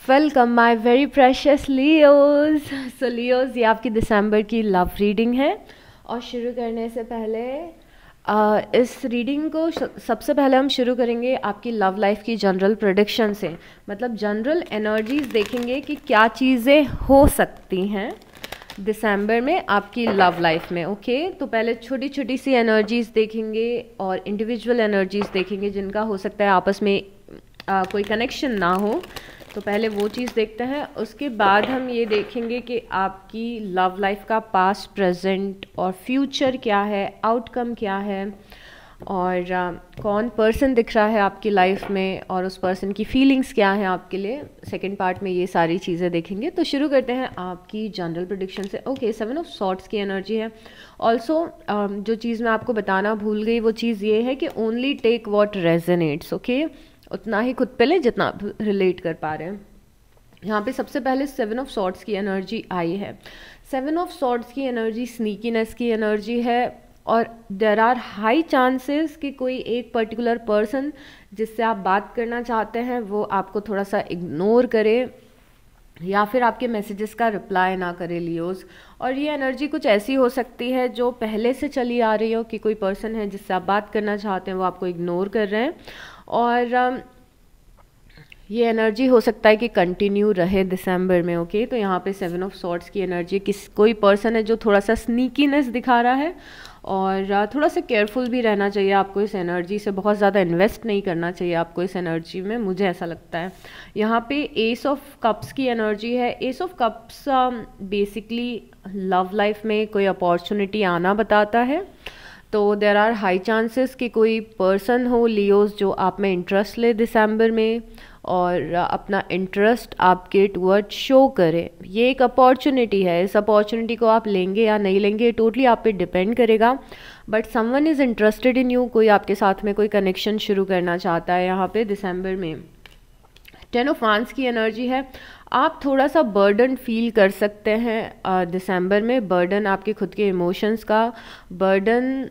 Welcome my very precious Leos. So Leos, ये आपकी दिसंबर की लव रीडिंग है। और शुरू करने से पहले इस रीडिंग को सबसे पहले हम शुरू करेंगे आपकी लव लाइफ की जनरल प्रेडिक्शन से। मतलब जनरल एनर्जीज देखेंगे कि क्या चीज़ें हो सकती हैं दिसंबर में आपकी लव लाइफ में। ओके, तो पहले छोटी छोटी सी एनर्जीज देखेंगे और इंडिविजुअल एनर्जीज देखेंगे जिनका हो सकता है आपस में कोई कनेक्शन ना हो। तो पहले वो चीज़ देखते हैं, उसके बाद हम ये देखेंगे कि आपकी लव लाइफ का पास्ट, प्रेजेंट और फ्यूचर क्या है, आउटकम क्या है, और कौन पर्सन दिख रहा है आपकी लाइफ में, और उस पर्सन की फीलिंग्स क्या है आपके लिए। सेकंड पार्ट में ये सारी चीज़ें देखेंगे। तो शुरू करते हैं आपकी जनरल प्रेडिक्शन से। ओके, 7 ऑफ सॉर्ड्स की एनर्जी है। ऑल्सो जो चीज़ मैं आपको बताना भूल गई वो चीज़ ये है कि only take what resonates. Okay, उतना ही खुद पे ले जितना आप रिलेट कर पा रहे हैं। यहाँ पे सबसे पहले 7 ऑफ सॉर्ड्स की एनर्जी आई है। 7 ऑफ सॉर्ड्स की एनर्जी स्नीकीनेस की एनर्जी है, और देर आर हाई चांसेस कि कोई एक पर्टिकुलर पर्सन जिससे आप बात करना चाहते हैं वो आपको थोड़ा सा इग्नोर करे या फिर आपके मैसेजेस का रिप्लाई ना करे लियोज। और ये एनर्जी कुछ ऐसी हो सकती है जो पहले से चली आ रही हो कि कोई पर्सन है जिससे आप बात करना चाहते हैं वो आपको इग्नोर कर रहे हैं, और ये एनर्जी हो सकता है कि कंटिन्यू रहे दिसंबर में। ओके, तो यहाँ पे 7 ऑफ सॉर्ड्स की एनर्जी कोई पर्सन है जो थोड़ा सा स्नीकीनेस दिखा रहा है, और थोड़ा सा केयरफुल भी रहना चाहिए आपको इस एनर्जी से। बहुत ज़्यादा इन्वेस्ट नहीं करना चाहिए आपको इस एनर्जी में, मुझे ऐसा लगता है। यहाँ पे एस ऑफ कप्स की एनर्जी है। S of cups basically love life में कोई अपॉर्चुनिटी आना बताता है। तो देर आर हाई चांसेस कि कोई पर्सन हो लियोज जो आप में इंटरेस्ट ले दिसंबर में, और अपना इंटरेस्ट आपके टूवर्ड शो करे। ये एक अपॉर्चुनिटी है, इस अपॉर्चुनिटी को आप लेंगे या नहीं लेंगे टोटली आप पे डिपेंड करेगा। But someone is interested in you, कोई आपके साथ में कोई कनेक्शन शुरू करना चाहता है यहाँ पे दिसंबर में। 10 ऑफ वांड्स की एनर्जी है। आप थोड़ा सा बर्डन फील कर सकते हैं दिसंबर में। बर्डन आपके खुद के इमोशंस का, बर्डन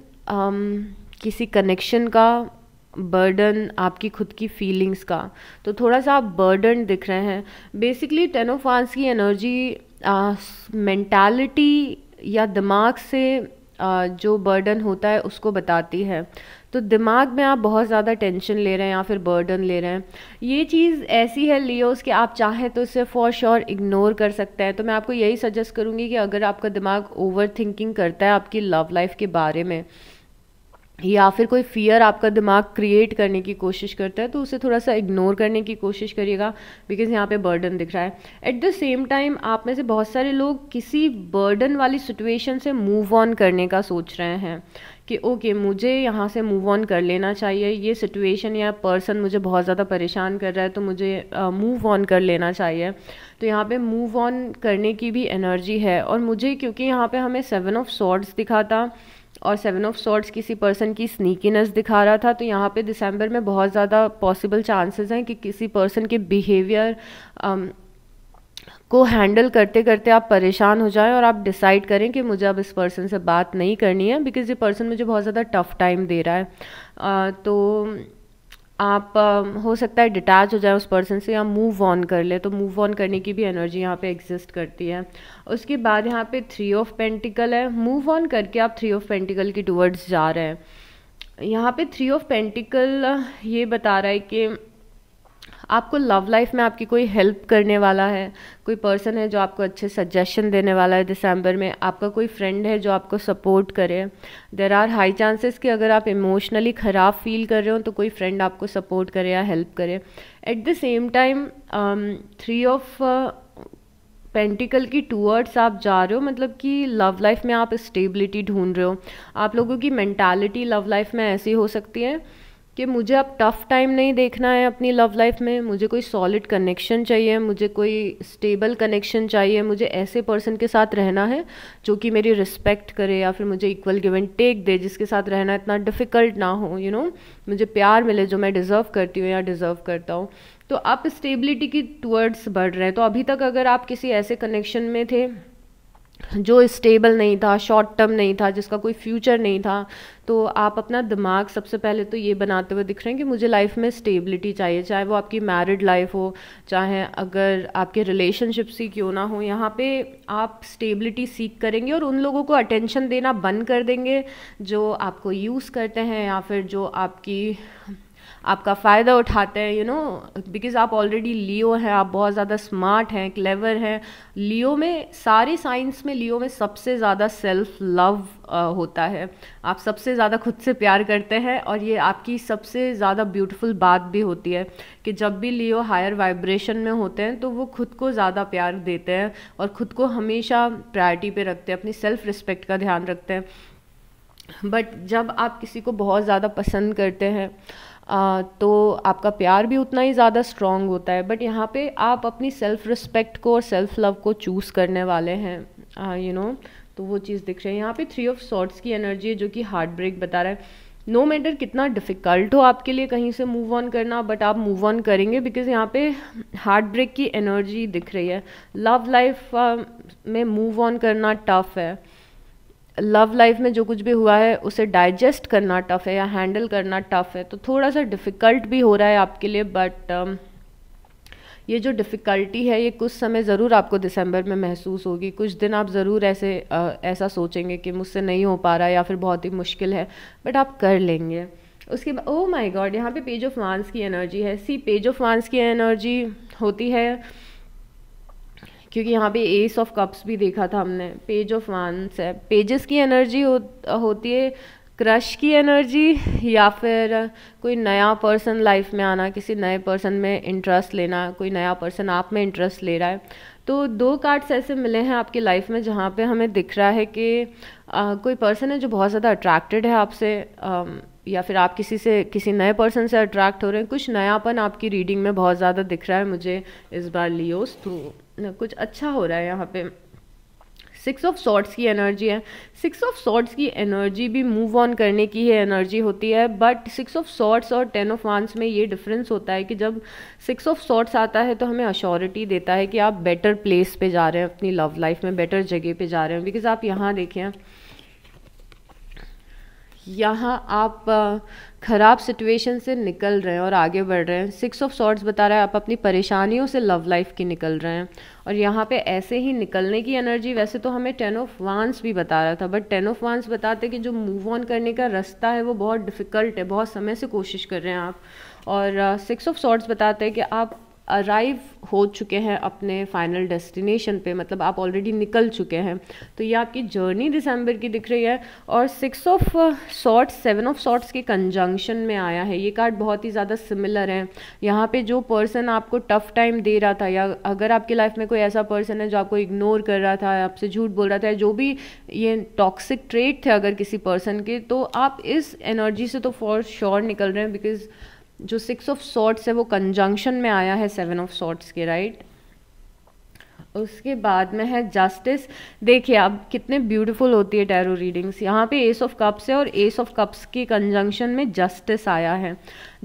किसी कनेक्शन का, बर्डन आपकी खुद की फीलिंग्स का। तो थोड़ा सा आप बर्डन दिख रहे हैं। बेसिकली 10 ऑफ वांड्स की एनर्जी मेंटालिटी या दिमाग से जो बर्डन होता है उसको बताती है। तो दिमाग में आप बहुत ज़्यादा टेंशन ले रहे हैं या फिर बर्डन ले रहे हैं। ये चीज़ ऐसी है लियोस कि आप चाहें तो इसे फॉर श्योर इग्नोर कर सकते हैं। तो मैं आपको यही सजेस्ट करूँगी कि अगर आपका दिमाग ओवर थिंकिंग करता है आपकी लव लाइफ के बारे में, या फिर कोई फियर आपका दिमाग क्रिएट करने की कोशिश करता है, तो उसे थोड़ा सा इग्नोर करने की कोशिश करिएगा, बिकॉज यहाँ पे बर्डन दिख रहा है। एट द सेम टाइम आप में से बहुत सारे लोग किसी बर्डन वाली सिचुएशन से मूव ऑन करने का सोच रहे हैं कि ओके मुझे यहाँ से मूव ऑन कर लेना चाहिए, ये सिचुएशन या पर्सन मुझे बहुत ज़्यादा परेशान कर रहा है तो मुझे मूव ऑन कर लेना चाहिए। तो यहाँ पे मूव ऑन करने की भी एनर्जी है। और मुझे क्योंकि यहाँ पे हमें 7 ऑफ सॉर्ड्स दिखा था और 7 ऑफ सॉर्ड्स किसी पर्सन की स्नीकीनेस दिखा रहा था, तो यहाँ पे दिसंबर में बहुत ज़्यादा पॉसिबल चांसेस हैं कि किसी पर्सन के बिहेवियर को हैंडल करते करते आप परेशान हो जाएं और आप डिसाइड करें कि मुझे अब इस पर्सन से बात नहीं करनी है, बिकॉज ये पर्सन मुझे बहुत ज़्यादा टफ टाइम दे रहा है। तो आप हो सकता है डिटैच हो जाए उस पर्सन से या मूव ऑन कर ले। तो मूव ऑन करने की भी एनर्जी यहाँ पे एग्जिस्ट करती है। उसके बाद यहाँ पे 3 ऑफ पेंटिकल है। मूव ऑन करके आप 3 ऑफ पेंटिकल की टूवर्ड्स जा रहे हैं। यहाँ पे 3 ऑफ पेंटिकल ये बता रहा है कि आपको लव लाइफ में आपकी कोई हेल्प करने वाला है, कोई पर्सन है जो आपको अच्छे सजेशन देने वाला है दिसंबर में, आपका कोई फ्रेंड है जो आपको सपोर्ट करे। देर आर हाई चांसेस कि अगर आप इमोशनली ख़राब फील कर रहे हो तो कोई फ्रेंड आपको सपोर्ट करे या हेल्प करे। At the same time 3 of pentacle की टूवर्ड्स आप जा रहे हो, मतलब कि लव लाइफ में आप स्टेबिलिटी ढूंढ रहे हो। आप लोगों की मेंटालिटी लव लाइफ में ऐसी हो सकती है कि मुझे अब टफ टाइम नहीं देखना है अपनी लव लाइफ में, मुझे कोई सॉलिड कनेक्शन चाहिए, मुझे कोई स्टेबल कनेक्शन चाहिए, मुझे ऐसे पर्सन के साथ रहना है जो कि मेरी रिस्पेक्ट करे या फिर मुझे इक्वल गिव एंड टेक दे, जिसके साथ रहना इतना डिफ़िकल्ट ना हो, यू नो, मुझे प्यार मिले जो मैं डिज़र्व करती हूँ या डिज़र्व करता हूँ। तो आप स्टेबिलिटी की टूवर्ड्स बढ़ रहे हैं। तो अभी तक अगर आप किसी ऐसे कनेक्शन में थे जो स्टेबल नहीं था, शॉर्ट टर्म नहीं था, जिसका कोई फ्यूचर नहीं था। तो आप अपना दिमाग सबसे पहले तो ये बनाते हुए दिख रहे हैं कि मुझे लाइफ में स्टेबिलिटी चाहिए, चाहे वो आपकी मैरिड लाइफ हो, चाहे अगर आपके रिलेशनशिप्स ही क्यों ना हो। यहाँ पे आप स्टेबिलिटी सीख करेंगे और उन लोगों को अटेंशन देना बंद कर देंगे जो आपको यूज़ करते हैं या फिर जो आपका फ़ायदा उठाते हैं, बिकॉज़ आप ऑलरेडी लियो हैं, आप बहुत ज़्यादा स्मार्ट हैं, क्लेवर हैं। लियो में, सारे साइंस में लियो में सबसे ज़्यादा सेल्फ लव होता है। आप सबसे ज़्यादा खुद से प्यार करते हैं और ये आपकी सबसे ज़्यादा ब्यूटीफुल बात भी होती है कि जब भी लियो हायर वाइब्रेशन में होते हैं तो वो खुद को ज़्यादा प्यार देते हैं और ख़ुद को हमेशा प्रायोरिटी पे रखते हैं, अपनी सेल्फ रिस्पेक्ट का ध्यान रखते हैं। बट जब आप किसी को बहुत ज़्यादा पसंद करते हैं तो आपका प्यार भी उतना ही ज़्यादा स्ट्रॉन्ग होता है। बट यहाँ पे आप अपनी सेल्फ रिस्पेक्ट को और सेल्फ लव को चूज़ करने वाले हैं, तो वो चीज़ दिख रही है। यहाँ पे 3 ऑफ सॉर्ड्स की एनर्जी है जो कि हार्ट ब्रेक बता रहा है। नो मैटर कितना डिफ़िकल्ट हो आपके लिए कहीं से मूव ऑन करना, बट आप मूव ऑन करेंगे बिकॉज यहाँ पे हार्ट ब्रेक की एनर्जी दिख रही है। लव लाइफ में मूव ऑन करना टफ है, लव लाइफ में जो कुछ भी हुआ है उसे डाइजेस्ट करना टफ है या हैंडल करना टफ है, तो थोड़ा सा डिफ़िकल्ट भी हो रहा है आपके लिए। बट ये जो डिफ़िकल्टी है ये कुछ समय ज़रूर आपको दिसंबर में महसूस होगी। कुछ दिन आप ज़रूर ऐसा सोचेंगे कि मुझसे नहीं हो पा रहा है या फिर बहुत ही मुश्किल है, बट आप कर लेंगे। उसके बाद ओह माय गॉड, यहाँ पे पेज ऑफ वांस की एनर्जी है। पेज ऑफ वांस की एनर्जी होती है क्योंकि यहाँ पे एस ऑफ कप्स भी देखा था हमने, पेज ऑफ वांस है। पेजेस की एनर्जी होती है क्रश की एनर्जी या फिर कोई नया पर्सन लाइफ में आना, किसी नए पर्सन में इंटरेस्ट लेना, कोई नया पर्सन आप में इंटरेस्ट ले रहा है। तो 2 कार्ड्स ऐसे मिले हैं आपकी लाइफ में जहाँ पे हमें दिख रहा है कि कोई पर्सन है जो बहुत ज़्यादा अट्रैक्टेड है आपसे, या फिर आप किसी नए पर्सन से अट्रैक्ट हो रहे हैं। कुछ नयापन आपकी रीडिंग में बहुत ज़्यादा दिख रहा है मुझे इस बार लियोस, तो कुछ अच्छा हो रहा है यहाँ पे। 6 ऑफ सॉर्ड्स की एनर्जी है। 6 ऑफ सॉर्ड्स की एनर्जी भी मूव ऑन करने की ही एनर्जी होती है, बट 6 ऑफ सॉर्ड्स और 10 ऑफ वांस में ये डिफरेंस होता है कि जब 6 ऑफ सॉर्ड्स आता है तो हमें अश्योरिटी देता है कि आप बेटर प्लेस पे जा रहे हैं, अपनी लव लाइफ में बेटर जगह पे जा रहे हैं। बिकॉज आप यहाँ देखें, यहाँ आप ख़राब सिचुएशन से निकल रहे हैं और आगे बढ़ रहे हैं। 6 ऑफ सॉर्ड्स बता रहा है आप अपनी परेशानियों से लव लाइफ की निकल रहे हैं, और यहाँ पे ऐसे ही निकलने की एनर्जी वैसे तो हमें 10 ऑफ वांस भी बता रहा था, बट 10 ऑफ वांस बताते कि जो मूव ऑन करने का रास्ता है वो बहुत डिफ़िकल्ट है, बहुत समय से कोशिश कर रहे हैं आप। और 6 ऑफ सॉर्ड्स बताते हैं कि आप अराइव हो चुके हैं अपने फाइनल डेस्टिनेशन पे, मतलब आप ऑलरेडी निकल चुके हैं। तो ये आपकी जर्नी दिसंबर की दिख रही है। और 6 ऑफ सॉर्ड्स 7 ऑफ सॉर्ड्स के कंजंक्शन में आया है। ये कार्ड बहुत ही ज़्यादा सिमिलर है। यहाँ पे जो पर्सन आपको टफ टाइम दे रहा था, या अगर आपकी लाइफ में कोई ऐसा पर्सन है जो आपको इग्नोर कर रहा था, आपसे झूठ बोल रहा था, जो भी ये टॉक्सिक ट्रेट थे अगर किसी पर्सन के, तो आप इस एनर्जी से तो फॉर श्योर निकल रहे हैं। बिकॉज जो 6 ऑफ सॉर्ड्स है वो कंजंक्शन में आया है 7 ऑफ सॉर्ड्स के, राइट। उसके बाद में है जस्टिस। देखिए अब कितने ब्यूटीफुल होती है टैरो रीडिंग्स। यहाँ पे एस ऑफ कप्स है और एस ऑफ कप्स के कंजंक्शन में जस्टिस आया है।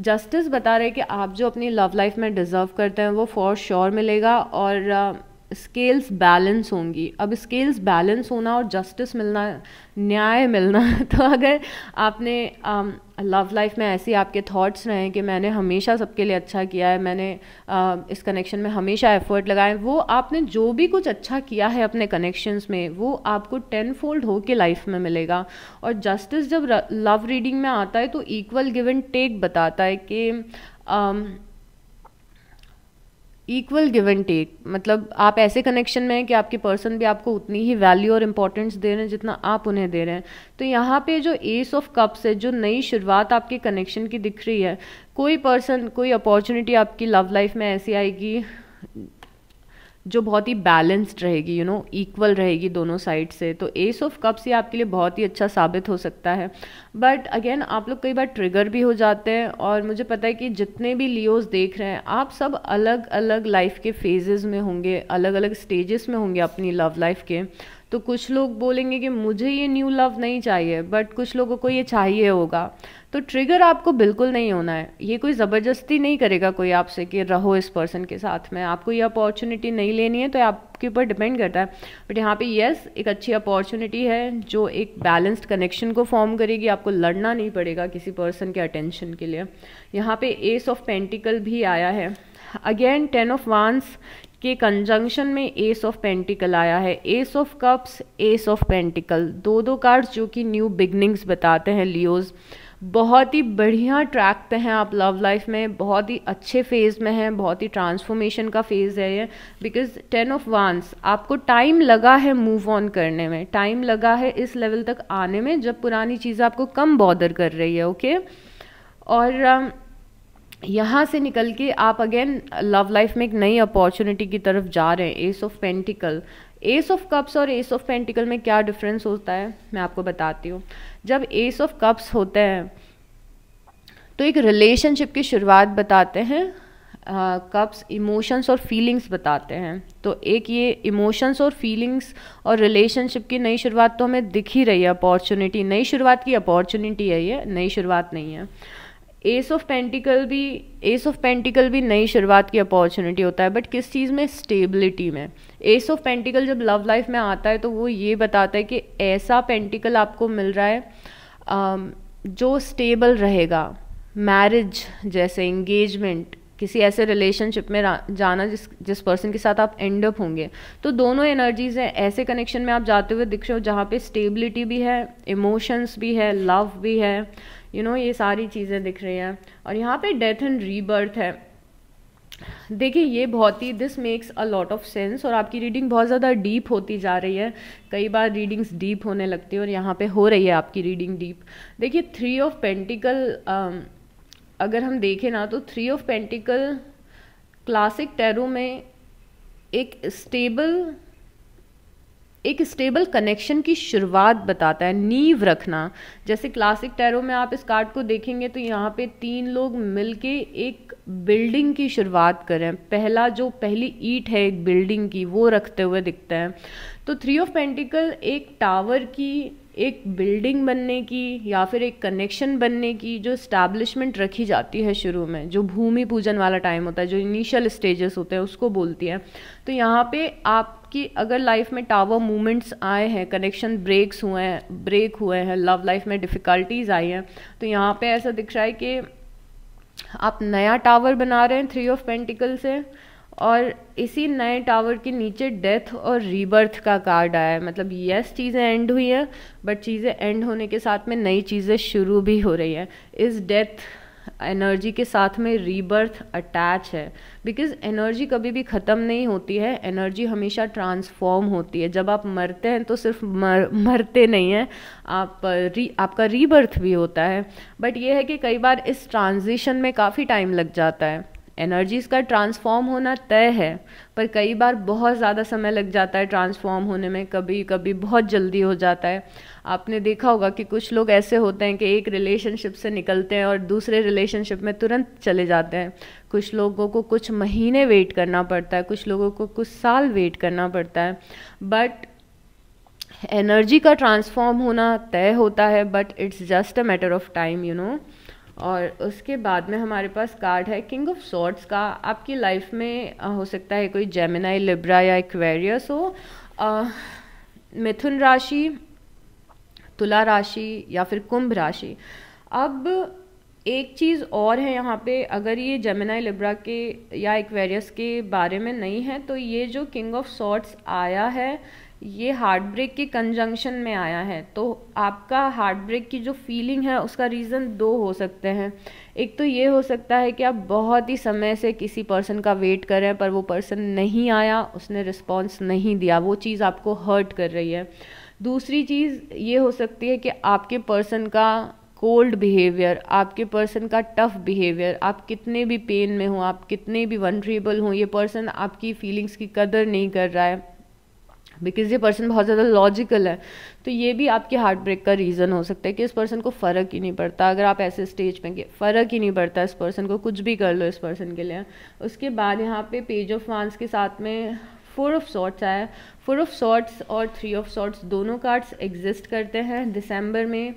जस्टिस बता रहे हैं कि आप जो अपनी लव लाइफ में डिज़र्व करते हैं वो फॉर श्योर मिलेगा, और स्केल्स बैलेंस होंगी। अब स्केल्स बैलेंस होना और जस्टिस मिलना, न्याय मिलना, तो अगर आपने लव लाइफ में ऐसे आपके थॉट्स रहे कि मैंने हमेशा सबके लिए अच्छा किया है, मैंने इस कनेक्शन में हमेशा एफर्ट लगाए, वो आपने जो भी कुछ अच्छा किया है अपने कनेक्शंस में वो आपको 10 फोल्ड हो के लाइफ में मिलेगा। और जस्टिस जब लव रीडिंग में आता है तो इक्वल गिव एंड टेक बताता है कि इक्वल गिव एंड टेक, मतलब आप ऐसे कनेक्शन में हैं कि आपके पर्सन भी आपको उतनी ही वैल्यू और इम्पोर्टेंस दे रहे हैं जितना आप उन्हें दे रहे हैं। तो यहाँ पे जो एस ऑफ कप्स है, जो नई शुरुआत आपके कनेक्शन की दिख रही है, कोई पर्सन, कोई अपॉर्चुनिटी आपकी लव लाइफ में ऐसी आएगी जो बहुत ही बैलेंस्ड रहेगी, इक्वल रहेगी दोनों साइड से। तो एस ऑफ कप्स ये आपके लिए बहुत ही अच्छा साबित हो सकता है। बट अगेन आप लोग कई बार ट्रिगर भी हो जाते हैं, और मुझे पता है कि जितने भी लियोज देख रहे हैं आप सब अलग अलग लाइफ के फेजेस में होंगे, अलग अलग स्टेजेस में होंगे अपनी लव लाइफ के। तो कुछ लोग बोलेंगे कि मुझे ये न्यू लव नहीं चाहिए, बट कुछ लोगों को ये चाहिए होगा। तो ट्रिगर आपको बिल्कुल नहीं होना है, ये कोई ज़बरदस्ती नहीं करेगा कोई आपसे कि रहो इस पर्सन के साथ में, आपको ये अपॉर्चुनिटी नहीं लेनी है तो आपके ऊपर डिपेंड करता है। बट यहाँ पे यस, एक अच्छी अपॉर्चुनिटी है जो एक बैलेंस्ड कनेक्शन को फॉर्म करेगी, आपको लड़ना नहीं पड़ेगा किसी पर्सन के अटेंशन के लिए। यहाँ पे एस ऑफ पेंटिकल भी आया है, अगेन 10 ऑफ वांस के कंजंक्शन में एस ऑफ पेंटिकल आया है, S of cups, S of pentacle, दो कार्ड्स जो कि न्यू बिगनिंग्स बताते हैं लियोज। बहुत ही बढ़िया ट्रैक पे हैं आप लव लाइफ में, बहुत ही अच्छे फेज़ में हैं, बहुत ही ट्रांसफॉर्मेशन का फेज़ है ये, बिकॉज 10 ऑफ वांस आपको टाइम लगा है मूव ऑन करने में, टाइम लगा है इस लेवल तक आने में जब पुरानी चीज़ें आपको कम बॉदर कर रही है। ओके, और यहाँ से निकल के आप अगेन लव लाइफ में एक नई अपॉर्चुनिटी की तरफ जा रहे हैं। S of pentacle, S of cups और एस ऑफ पेंटिकल में क्या डिफरेंस होता है मैं आपको बताती हूँ। जब एस ऑफ कप्स होते हैं तो एक रिलेशनशिप की शुरुआत बताते हैं, कप्स इमोशंस और फीलिंग्स बताते हैं। तो एक ये इमोशंस और फीलिंग्स और रिलेशनशिप की नई शुरुआत तो हमें दिख ही रही है, अपॉर्चुनिटी, नई शुरुआत की अपॉर्चुनिटी है ये, नई शुरुआत नहीं है। एस ऑफ पेंटिकल भी नई शुरुआत की अपॉर्चुनिटी होता है, बट किस चीज़ में? स्टेबिलिटी में। एस ऑफ पेंटिकल जब लव लाइफ में आता है तो वो ये बताता है कि ऐसा पेंटिकल आपको मिल रहा है जो स्टेबल रहेगा, मैरिज जैसे, एंगेजमेंट, किसी ऐसे रिलेशनशिप में जाना जिस पर्सन के साथ आप एंड अप होंगे। तो दोनों एनर्जीज हैं, ऐसे कनेक्शन में आप जाते हुए दिख रहे हो जहाँ पे स्टेबिलिटी भी है, इमोशंस भी है, लव भी है, ये सारी चीज़ें दिख रही हैं। और यहाँ पे डेथ एंड रीबर्थ है। देखिए ये बहुत ही, this makes a lot of sense, और आपकी रीडिंग बहुत ज़्यादा डीप होती जा रही है। कई बार रीडिंग्स डीप होने लगती है और यहाँ पे हो रही है आपकी रीडिंग डीप। देखिए 3 ऑफ पेंटिकल अगर हम देखें ना तो 3 ऑफ पेंटिकल क्लासिक टैरो में एक स्टेबल कनेक्शन की शुरुआत बताता है, नींव रखना। जैसे क्लासिक टैरो में आप इस कार्ड को देखेंगे तो यहाँ पे 3 लोग मिलके एक बिल्डिंग की शुरुआत करें, पहली ईंट है एक बिल्डिंग की वो रखते हुए दिखते हैं। तो 3 ऑफ पेंटिकल एक टावर की, एक बिल्डिंग बनने की, या फिर एक कनेक्शन बनने की जो इस्टेब्लिशमेंट रखी जाती है शुरू में, जो भूमि पूजन वाला टाइम होता है, जो इनिशियल स्टेजेस होते हैं, उसको बोलती है। तो यहाँ पे आपकी अगर लाइफ में टावर मूवमेंट्स आए हैं, कनेक्शन ब्रेक हुए हैं, लव लाइफ में डिफ़िकल्टीज आई हैं, तो यहाँ पे ऐसा दिख रहा है कि आप नया टावर बना रहे हैं 3 ऑफ पेंटिकल से, और इसी नए टावर के नीचे डेथ और रीबर्थ का कार्ड आया है। मतलब यस, चीज़ें एंड हुई है, बट चीज़ें एंड होने के साथ में नई चीज़ें शुरू भी हो रही हैं। इस डेथ एनर्जी के साथ में रीबर्थ अटैच है, बिकॉज एनर्जी कभी भी ख़त्म नहीं होती है, एनर्जी हमेशा ट्रांसफॉर्म होती है। जब आप मरते हैं तो सिर्फ मरते नहीं हैं, आपका रीबर्थ भी होता है। बट ये है कि कई बार इस ट्रांजिशन में काफ़ी टाइम लग जाता है। एनर्जीज़ का ट्रांसफॉर्म होना तय है, पर कई बार बहुत ज़्यादा समय लग जाता है ट्रांसफॉर्म होने में, कभी कभी बहुत जल्दी हो जाता है। आपने देखा होगा कि कुछ लोग ऐसे होते हैं कि एक रिलेशनशिप से निकलते हैं और दूसरे रिलेशनशिप में तुरंत चले जाते हैं। कुछ लोगों को कुछ महीने वेट करना पड़ता है, कुछ लोगों को कुछ साल वेट करना पड़ता है। बट एनर्जी का ट्रांसफॉर्म होना तय होता है, but it's just a matter of time. और उसके बाद में हमारे पास कार्ड है किंग ऑफ सॉर्ड्स का। आपकी लाइफ में हो सकता है कोई जेमिनाई, लिब्रा या एक्वेरियस हो, मिथुन राशि, तुला राशि या फिर कुंभ राशि। अब एक चीज़ और है यहाँ पे, अगर ये जेमिनाई, लिब्रा के या एक्वेरियस के बारे में नहीं है तो ये जो किंग ऑफ सॉर्ड्स आया है ये हार्ट ब्रेक के कंजंक्शन में आया है। तो आपका हार्ट ब्रेक की जो फीलिंग है उसका रीज़न 2 हो सकते हैं। एक तो ये हो सकता है कि आप बहुत ही समय से किसी पर्सन का वेट कर रहे हैं पर वो पर्सन नहीं आया, उसने रिस्पॉन्स नहीं दिया, वो चीज़ आपको हर्ट कर रही है। दूसरी चीज़ ये हो सकती है कि आपके पर्सन का कोल्ड बिहेवियर, आपके पर्सन का टफ बिहेवियर, आप कितने भी पेन में हो, आप कितने भी वनरेबल हो, ये पर्सन आपकी फीलिंग्स की कदर नहीं कर रहा है, बिकॉज ये पर्सन बहुत ज़्यादा लॉजिकल है। तो ये भी आपके हार्ट ब्रेक का रीज़न हो सकता है कि इस पर्सन को फ़र्क ही नहीं पड़ता। अगर आप ऐसे स्टेज पे कि फ़र्क ही नहीं पड़ता इस पर्सन को, कुछ भी कर लो इस पर्सन के लिए। उसके बाद यहाँ पे पेज ऑफ वांस के साथ में 4 ऑफ सॉर्ट्स आया है। 4 ऑफ सॉर्ट्स और 3 ऑफ सॉर्ट्स दोनों कार्ड्स एग्जिस्ट करते हैं दिसंबर में।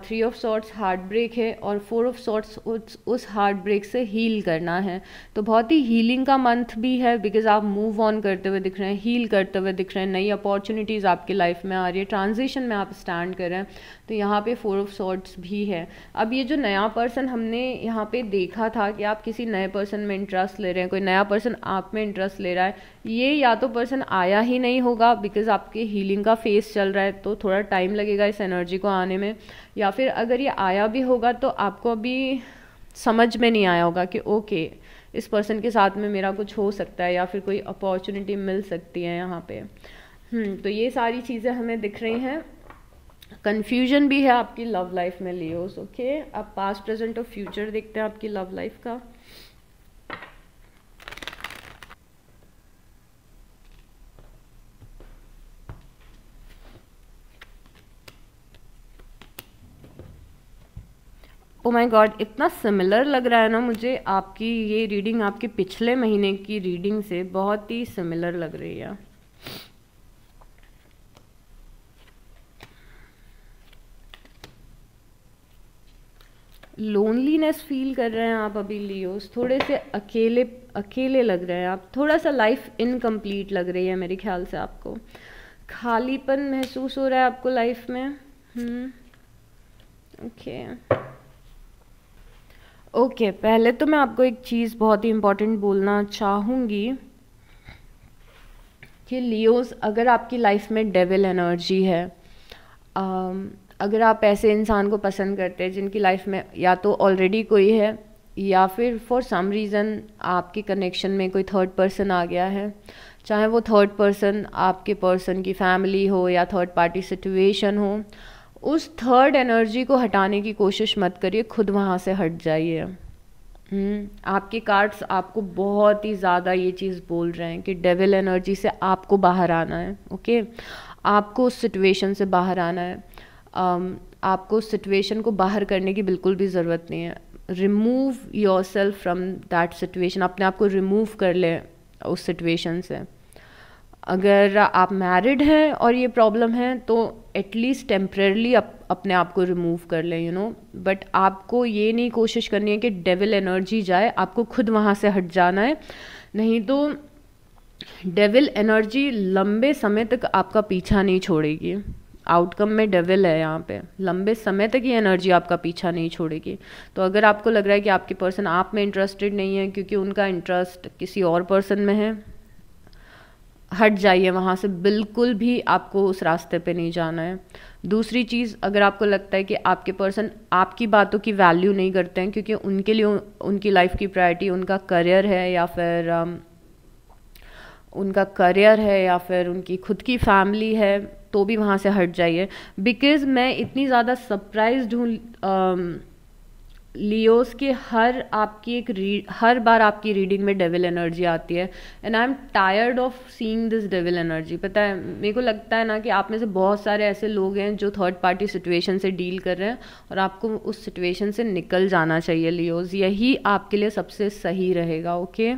3 ऑफ सॉर्ट्स हार्ट ब्रेक है और 4 ऑफ सॉर्ट्स उस हार्ट ब्रेक से हील करना है। तो बहुत ही हीलिंग का मंथ भी है, बिकॉज आप मूव ऑन करते हुए दिख रहे हैं, हील करते हुए दिख रहे हैं, नई अपॉर्चुनिटीज़ आपकी लाइफ में आ रही है, ट्रांजिशन में आप स्टैंड कर रहे हैं। तो यहाँ पे 4 ऑफ सॉर्ट्स भी है। अब ये जो नया पर्सन हमने यहाँ पे देखा था कि आप किसी नए पर्सन में इंटरेस्ट ले रहे हैं, कोई नया पर्सन आप में इंटरेस्ट ले रहा है, ये या तो पर्सन आया ही नहीं होगा बिकॉज आपके हीलिंग का फेस चल रहा है, तो थोड़ा टाइम लगेगा इस एनर्जी को आने में, या फिर अगर ये आया भी होगा तो आपको अभी समझ में नहीं आया होगा कि ओके इस पर्सन के साथ में मेरा कुछ हो सकता है या फिर कोई अपॉर्चुनिटी मिल सकती है यहाँ पे। तो ये सारी चीज़ें हमें दिख रही हैं। कन्फ्यूजन भी है आपकी लव लाइफ में लियोस। ओके, अब पास्ट प्रेजेंट और फ्यूचर देखते हैं आपकी लव लाइफ का। ओ माय गॉड, इतना सिमिलर लग रहा है ना मुझे, आपकी ये रीडिंग आपके पिछले महीने की रीडिंग से बहुत ही सिमिलर लग रही है। लोनलीनेस फील कर रहे हैं आप अभी लियोस, थोड़े से अकेले अकेले लग रहे हैं आप, थोड़ा सा लाइफ इनकम्प्लीट लग रही है मेरे ख्याल से आपको, खालीपन महसूस हो रहा है आपको लाइफ में। ओके, पहले तो मैं आपको एक चीज़ बहुत ही इम्पोर्टेंट बोलना चाहूँगी कि लियोस, अगर आपकी लाइफ में डेविल एनर्जी है, अगर आप ऐसे इंसान को पसंद करते हैं जिनकी लाइफ में या तो ऑलरेडी कोई है या फिर फॉर सम रीज़न आपके कनेक्शन में कोई थर्ड पर्सन आ गया है, चाहे वो थर्ड पर्सन आपके पर्सन की फैमिली हो या थर्ड पार्टी सिचुएशन हो, उस थर्ड एनर्जी को हटाने की कोशिश मत करिए, खुद वहाँ से हट जाइए। आपके कार्ड्स आपको बहुत ही ज़्यादा ये चीज़ बोल रहे हैं कि डेविल एनर्जी से आपको बाहर आना है। ओके, आपको उस सिचुएशन से बाहर आना है। आपको उस सिचुएशन को बाहर करने की बिल्कुल भी ज़रूरत नहीं है। Remove your self from that situation, अपने आप को रिमूव कर ले उस सिचुएशन से। अगर आप मैरिड हैं और ये प्रॉब्लम है तो एटलीस्ट टेम्परेरली अपने आप को रिमूव कर लें, बट आपको ये नहीं कोशिश करनी है कि डेविल एनर्जी जाए, आपको खुद वहाँ से हट जाना है, नहीं तो डेविल एनर्जी लंबे समय तक आपका पीछा नहीं छोड़ेगी। आउटकम में डेविल है यहाँ पे, लंबे समय तक ये एनर्जी आपका पीछा नहीं छोड़ेगी। तो अगर आपको लग रहा है कि आपकी पर्सन आप में इंटरेस्टेड नहीं है क्योंकि उनका इंटरेस्ट किसी और पर्सन में है, हट जाइए वहाँ से, बिल्कुल भी आपको उस रास्ते पे नहीं जाना है। दूसरी चीज़, अगर आपको लगता है कि आपके पर्सन आपकी बातों की वैल्यू नहीं करते हैं क्योंकि उनके लिए उनकी लाइफ की प्रायोरिटी उनका करियर है या फिर उनकी खुद की फैमिली है, तो भी वहाँ से हट जाइए। बिकॉज़ मैं इतनी ज़्यादा सरप्राइज्ड हूँ लियोस के हर बार आपकी रीडिंग में डेविल एनर्जी आती है, and I am tired of seeing this devil energy. पता है, मेरे को लगता है ना कि आप में से बहुत सारे ऐसे लोग हैं जो थर्ड पार्टी सिचुएशन से डील कर रहे हैं और आपको उस सिचुएशन से निकल जाना चाहिए लियोस, यही आपके लिए सबसे सही रहेगा। ओके,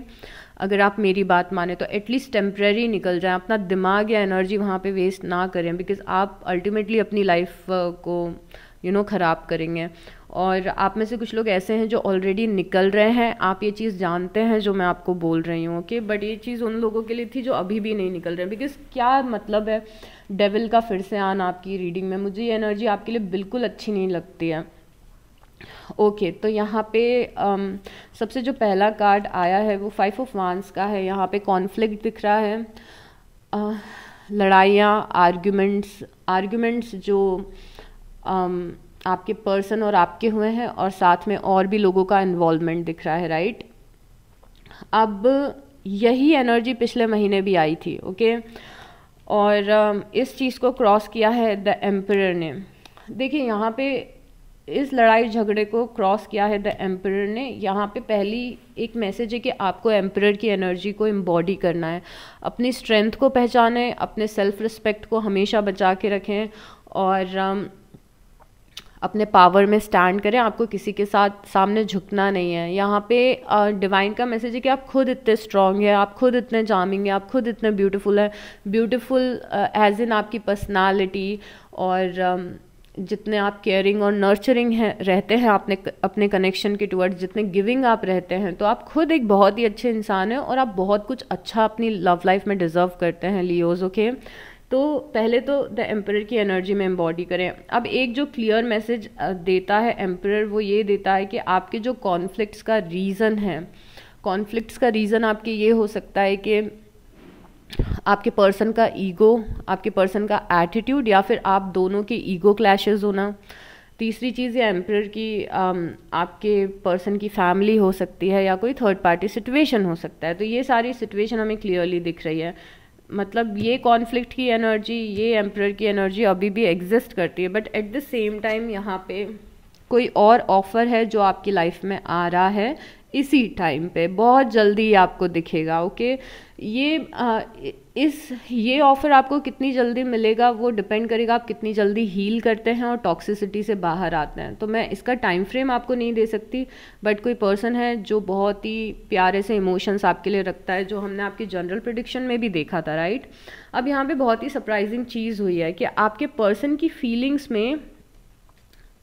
अगर आप मेरी बात माने तो एटलीस्ट टेम्प्रेरी निकल जाएं, अपना दिमाग या एनर्जी वहाँ पे वेस्ट ना करें, बिकॉज आप अल्टीमेटली अपनी लाइफ को ख़राब करेंगे। और आप में से कुछ लोग ऐसे हैं जो ऑलरेडी निकल रहे हैं, आप ये चीज़ जानते हैं जो मैं आपको बोल रही हूँ। ओके, बट ये चीज़ उन लोगों के लिए थी जो अभी भी नहीं निकल रहे हैं, बिकॉज क्या मतलब है डेविल का फिर से आना आपकी रीडिंग में, मुझे ये एनर्जी आपके लिए बिल्कुल अच्छी नहीं लगती है। ओके, तो यहाँ पे सबसे जो पहला कार्ड आया है वो 5 ऑफ वांड्स का है। यहाँ पे कॉन्फ्लिक्ट दिख रहा है, लड़ाइयाँ, आर्ग्यूमेंट्स जो आपके पर्सन और आपके हुए हैं, और साथ में और भी लोगों का इन्वॉल्वमेंट दिख रहा है, राइट। अब यही एनर्जी पिछले महीने भी आई थी। ओके, और इस चीज़ को क्रॉस किया है द एम्परर ने। देखिए, यहाँ पे इस लड़ाई झगड़े को क्रॉस किया है द एम्परर ने। यहाँ पे पहली एक मैसेज है कि आपको एम्परर की एनर्जी को एम्बॉडी करना है, अपनी स्ट्रेंथ को पहचानें, अपने सेल्फ रिस्पेक्ट को हमेशा बचा के रखें, और अपने पावर में स्टैंड करें, आपको किसी के साथ सामने झुकना नहीं है। यहाँ पे डिवाइन का मैसेज है कि आप खुद इतने स्ट्रांग हैं, आप खुद इतने चार्मिंग हैं, आप खुद इतने ब्यूटीफुल हैं। ब्यूटीफुल एज इन आपकी पर्सनालिटी, और जितने आप केयरिंग और नर्चरिंग हैं रहते हैं अपने कनेक्शन के टुवर्ड्स, जितने गिविंग आप रहते हैं, तो आप खुद एक बहुत ही अच्छे इंसान हैं और आप बहुत कुछ अच्छा अपनी लव लाइफ में डिज़र्व करते हैं लियोज। ओके, तो पहले तो द एम्परर की एनर्जी में एम्बॉडी करें। अब एक जो क्लियर मैसेज देता है एम्परर, वो ये देता है कि आपके जो कॉन्फ्लिक्ट्स का रीज़न है, कॉन्फ्लिक्ट्स का रीज़न आपके ये हो सकता है कि आपके पर्सन का ईगो, आपके पर्सन का एटीट्यूड, या फिर आप दोनों के ईगो क्लैशेस होना। तीसरी चीज़ ये एम्परर की आपके पर्सन की फैमिली हो सकती है, या कोई थर्ड पार्टी सिचुएशन हो सकता है। तो ये सारी सिचुएशन हमें क्लियरली दिख रही है। मतलब ये कॉन्फ्लिक्ट की एनर्जी, ये एम्परर की एनर्जी अभी भी एग्जिस्ट करती है, but at the same time यहाँ पे कोई और ऑफ़र है जो आपकी लाइफ में आ रहा है इसी टाइम पे, बहुत जल्दी आपको दिखेगा। ओके, ये ऑफ़र आपको कितनी जल्दी मिलेगा वो डिपेंड करेगा आप कितनी जल्दी हील करते हैं और टॉक्सिसिटी से बाहर आते हैं। तो मैं इसका टाइम फ्रेम आपको नहीं दे सकती, बट कोई पर्सन है जो बहुत ही प्यारे से इमोशंस आपके लिए रखता है, जो हमने आपकी जनरल प्रेडिक्शन में भी देखा था, राइट। अब यहाँ पे बहुत ही सरप्राइजिंग चीज़ हुई है कि आपके पर्सन की फीलिंग्स में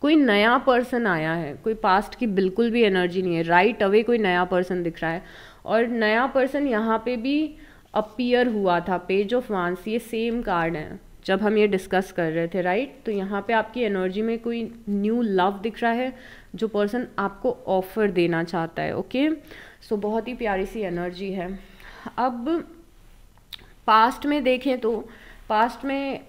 कोई नया पर्सन आया है, कोई पास्ट की बिल्कुल भी एनर्जी नहीं है, राइट अवे कोई नया पर्सन दिख रहा है। और नया पर्सन यहाँ पे भी अपीयर हुआ था, पेज ऑफ वांस, ये सेम कार्ड है जब हम ये डिस्कस कर रहे थे, राइट। तो यहाँ पे आपकी एनर्जी में कोई न्यू लव दिख रहा है जो पर्सन आपको ऑफर देना चाहता है। ओके, सो बहुत ही प्यारी सी एनर्जी है। अब पास्ट में देखें तो पास्ट में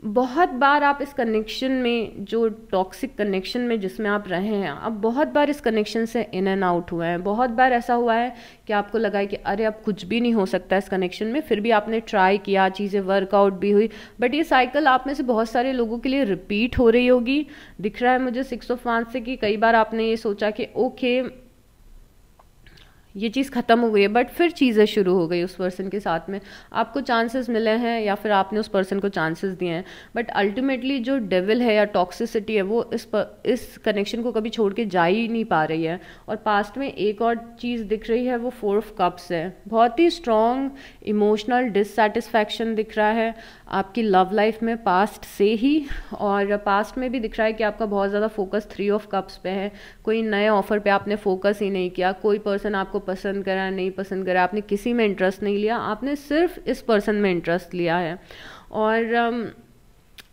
बहुत बार आप इस कनेक्शन में, जो टॉक्सिक कनेक्शन में जिसमें आप रहे हैं, अब बहुत बार इस कनेक्शन से इन एंड आउट हुए हैं। बहुत बार ऐसा हुआ है कि आपको लगा है कि अरे अब कुछ भी नहीं हो सकता इस कनेक्शन में, फिर भी आपने ट्राई किया, चीज़ें वर्कआउट भी हुई, बट ये साइकिल आप में से बहुत सारे लोगों के लिए रिपीट हो रही होगी। दिख रहा है मुझे 6 ऑफ वांस से कि कई बार आपने ये सोचा कि ओके ये चीज़ ख़त्म हो गई है, बट फिर चीज़ें शुरू हो गई उस पर्सन के साथ में, आपको चांसेस मिले हैं या फिर आपने उस पर्सन को चांसेस दिए हैं, बट अल्टीमेटली जो डेविल है या टॉक्सिसिटी है वो इस कनेक्शन को कभी छोड़ के जा ही नहीं पा रही है। और पास्ट में एक और चीज़ दिख रही है, वो 4 ऑफ कप्स है। बहुत ही स्ट्रॉन्ग इमोशनल डिससेटिस्फैक्शन दिख रहा है आपकी लव लाइफ में पास्ट से ही, और पास्ट में भी दिख रहा है कि आपका बहुत ज़्यादा फोकस 3 ऑफ कप्स पे है। कोई नए ऑफर पे आपने फोकस ही नहीं किया, कोई पर्सन आपको पसंद करा नहीं पसंद करा, आपने किसी में इंटरेस्ट नहीं लिया, आपने सिर्फ इस पर्सन में इंटरेस्ट लिया है। और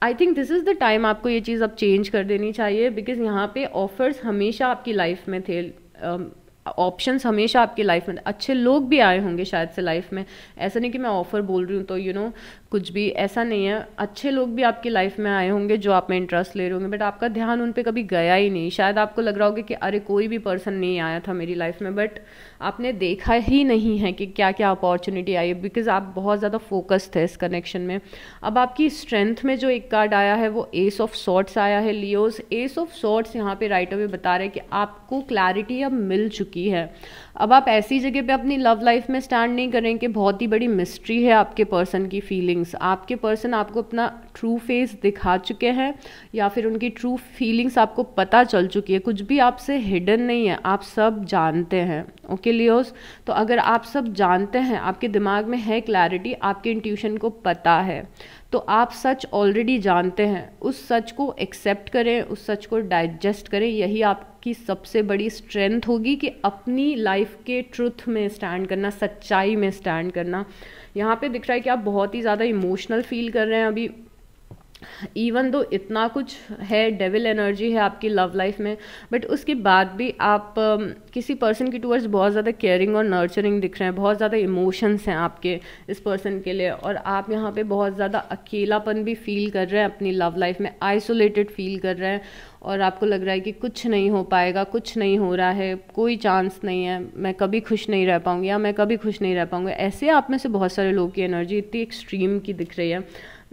I think this is the time आपको ये चीज़ अब चेंज कर देनी चाहिए, बिकॉज यहाँ पे ऑफर्स हमेशा आपकी लाइफ में थे, ऑप्शंस हमेशा आपकी लाइफ में, अच्छे लोग भी आए होंगे शायद से लाइफ में। ऐसा नहीं कि मैं ऑफ़र बोल रही हूँ तो कुछ भी ऐसा नहीं है, अच्छे लोग भी आपकी लाइफ में आए होंगे जो आप में इंटरेस्ट ले रहे होंगे, बट आपका ध्यान उन पे कभी गया ही नहीं। शायद आपको लग रहा होगा कि अरे कोई भी पर्सन नहीं आया था मेरी लाइफ में, बट आपने देखा ही नहीं है कि क्या क्या अपॉर्चुनिटी आई है, बिकॉज आप बहुत ज़्यादा फोकस थे इस कनेक्शन में। अब आपकी स्ट्रेंथ में जो एक कार्ड आया है वो एस ऑफ सॉर्ड्स आया है लियोस। एस ऑफ सॉर्ड्स यहाँ पे राइट अवे बता रहे हैं कि आपको क्लैरिटी अब मिल चुकी है। अब आप ऐसी जगह पे अपनी लव लाइफ में स्टैंड नहीं करें कि बहुत ही बड़ी मिस्ट्री है आपके पर्सन की फीलिंग्स, आपके पर्सन आपको अपना ट्रू फेस दिखा चुके हैं या फिर उनकी ट्रू फीलिंग्स आपको पता चल चुकी है, कुछ भी आपसे हिडन नहीं है, आप सब जानते हैं। ओके लियोस, तो अगर आप सब जानते हैं, आपके दिमाग में है क्लैरिटी, आपके इंट्यूशन को पता है, तो आप सच ऑलरेडी जानते हैं, उस सच को एक्सेप्ट करें, उस सच को डाइजेस्ट करें। यही आपकी सबसे बड़ी स्ट्रेंथ होगी कि अपनी लाइफ के ट्रुथ में स्टैंड करना, सच्चाई में स्टैंड करना। यहाँ पे दिख रहा है कि आप बहुत ही ज़्यादा इमोशनल फील कर रहे हैं अभी, इवन दो इतना कुछ है, डेविल एनर्जी है आपकी लव लाइफ में, बट उसके बाद भी आप किसी पर्सन की टूवर्ड्स बहुत ज़्यादा केयरिंग और नर्चरिंग दिख रहे हैं, बहुत ज़्यादा इमोशंस हैं आपके इस पर्सन के लिए, और आप यहाँ पे बहुत ज़्यादा अकेलापन भी फील कर रहे हैं अपनी लव लाइफ में, आइसोलेटेड फील कर रहे हैं, और आपको लग रहा है कि कुछ नहीं हो पाएगा, कुछ नहीं हो रहा है, कोई चांस नहीं है, मैं कभी खुश नहीं रह पाऊँगी या मैं कभी खुश नहीं रह पाऊँगा। ऐसे आप में से बहुत सारे लोगों की एनर्जी इतनी एक्सट्रीम की दिख रही है।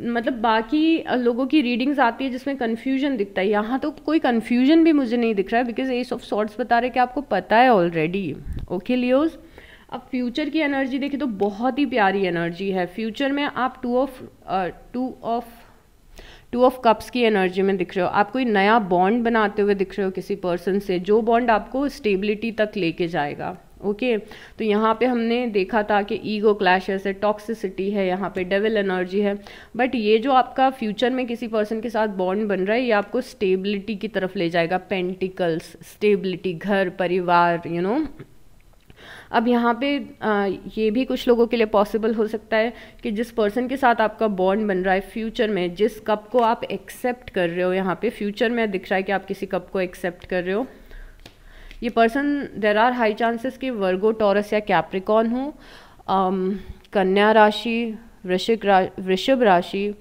मतलब बाकी लोगों की रीडिंग्स आती है जिसमें कन्फ्यूजन दिखता है, यहाँ तो कोई कन्फ्यूजन भी मुझे नहीं दिख रहा है, बिकॉज एस ऑफ सॉर्ड्स बता रहे कि आपको पता है ऑलरेडी। ओके लियोस, अब फ्यूचर की एनर्जी देखें तो बहुत ही प्यारी एनर्जी है। फ्यूचर में आप टू ऑफ कप्स की एनर्जी में दिख रहे हो, आप कोई नया बॉन्ड बनाते हुए दिख रहे हो किसी पर्सन से, जो बॉन्ड आपको स्टेबिलिटी तक लेके जाएगा। ओके तो यहाँ पे हमने देखा था कि ईगो क्लैशेस है, टॉक्सिसिटी है, यहाँ पे डेविल एनर्जी है, बट ये जो आपका फ्यूचर में किसी पर्सन के साथ बॉन्ड बन रहा है ये आपको स्टेबिलिटी की तरफ ले जाएगा। पेंटिकल्स, स्टेबिलिटी, घर परिवार, यू नो। अब यहाँ पे ये भी कुछ लोगों के लिए पॉसिबल हो सकता है कि जिस पर्सन के साथ आपका बॉन्ड बन रहा है फ्यूचर में, जिस कप को आप एक्सेप्ट कर रहे हो, यहाँ पे फ्यूचर में दिख रहा है कि आप किसी कप को एक्सेप्ट कर रहे हो, ये person there are high chances कि वर्गो, टॉरस या कैप्रिकॉन हो, कन्या राशि, वृषभ राशि,